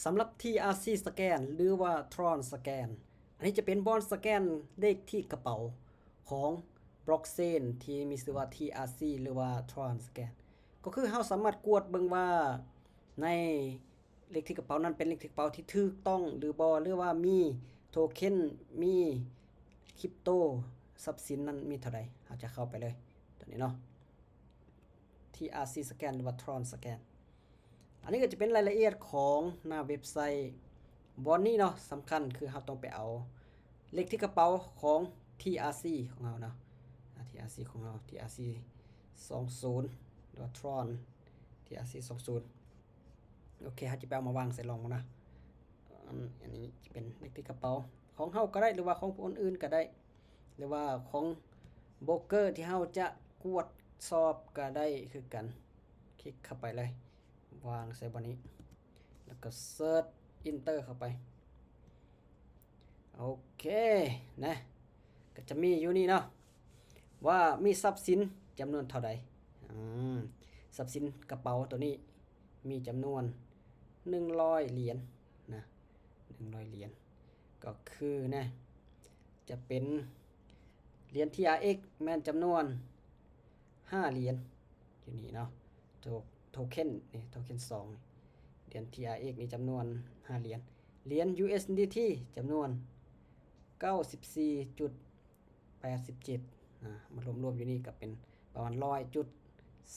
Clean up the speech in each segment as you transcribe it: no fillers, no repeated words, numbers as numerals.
สำหรับ TRC สแกนหรือว่า Tron สแกนอันนี้จะเป็นบอนสแกนเลขที่กระเป๋าของบล็อกเชนที่มีชื่อว่า TRC หรือว่า Tron สแกนก็คือเราสามารถกวดเบิ่งว่าในเลขที่กระเป๋านั้นเป็นเลขที่กระเป๋าที่ถูกต้องหรือบ่หรือว่ามีโทเค็นมีคริปโตทรัพย์สินนั้นมีเท่าใดเราจะเข้าไปเลยตัวนี้เนาะ TRC สแกนหรือว่า Tron สแกนอันนี้ก็จะเป็นรายละเอียดของหน้าเว็บไซต์บอนนี้เนาะสำคัญคือเราต้องไปเอาเลขที่กระเป๋าของ TRC ของเราเนาะ TRC ของเรา TRC 20หรือว่า Tron TRC 20โอเคเราจะไปเอามาวางใส่รองนะอันนี้จะเป็นเลขที่กระเป๋าของเราก็ได้หรือว่าของคนอื่นก็ได้หรือว่าของโบรกเกอร์ที่เราจะกวดสอบก็ได้คือกันคลิกเข้าไปเลยวางใส่บนนี้แล้วก็เซิร์ชอินเตอร์เข้าไปโอเคนะก็จะมีอยู่นี่เนาะว่ามีทรัพย์สินจำนวนเท่าใดทรัพย์สินกระเป๋าตัวนี้มีจำนวน100เหรียญนะ100เหรียญก็คือนะจะเป็นเหรียญ TRX แม่นจำนวน5เหรียญอยู่นี่เนาะโทเค็นนี่โทเค็น2เหรียญ TRX นี่จำนวน5เหรียญเหรียญ USDT จำนวน94.87มารวมๆอยู่นี่ก็เป็นประมาณ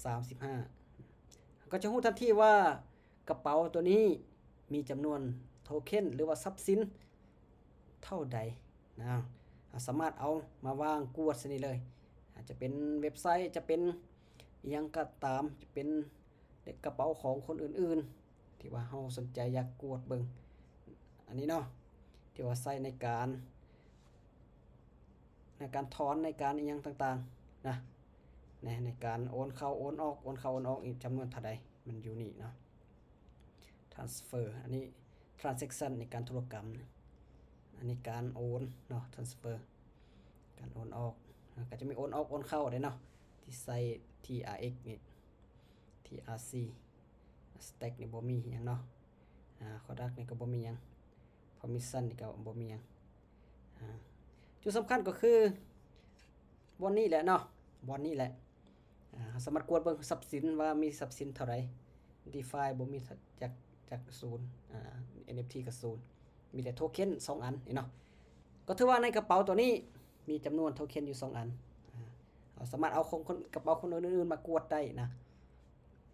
100.35ก็จะรู้ทันทีว่ากระเป๋าตัวนี้มีจำนวนโทเค็นหรือว่าทรัพย์สินเท่าใดนะสามารถเอามาวางกวดซะนี่เลยอาจจะเป็นเว็บไซต์จะเป็นยังก็ตามจะเป็นกระเป๋าของคนอื่นๆที่ว่าเราสนใจอยากกวดเบิ่งอันนี้เนาะที่ว่าใช้ในการถอนในการอีหยังต่างๆนะในการโอนเข้าโอนออกอีกจำนวนเท่าใดมันอยู่นี่เนาะ transfer อันนี้ transaction ในการธุรกรรมอันนี้การโอนเนาะ transfer การโอนออกก็จะมีโอนออกโอนเข้าได้เนาะที่ใส่ TRX นี่ TRC stack นี่บ่มีหยังเนาะKodak นี่ก็บ่มีหยัง permission นี่ก็บ่มีหยังจุดสำคัญก็คือวันนี้แหละเนาะวันนี้แหละสามารถกวดเบิ่งทรัพย์สินว่ามีทรัพย์สินเท่าไหร่ DeFi บ่มีจาก0 NFT ก็0มีแต่โทเค็น2อันนี่เนาะก็ถือว่าในกระเป๋าตัวนี้มีจำนวนโทเค็นอยู่2อันเราสามารถเอาของกระเป๋าคนอื่นๆมากวดได้นะ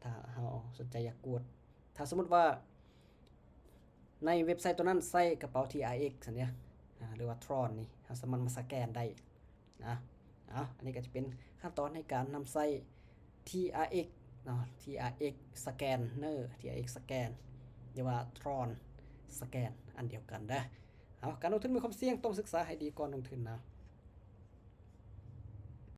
ถ้าเราสนใจอยากกวดถ้าสมมุติว่าในเว็บไซต์ตัวนั้นใส่กระเป๋า TRX อันเนี้ยหรือว่า Tron นี่เราสามารถมาสแกนได้นะอันนี้ก็จะเป็นขั้นตอนในการนำใส่ TRX เนาะ TRX สแกนเนอร์ TRX สแกนหรือว่า Tron สแกนอันเดียวกันนะการลงทุนมีความเสี่ยงต้องศึกษาให้ดีก่อนลงทุนนะ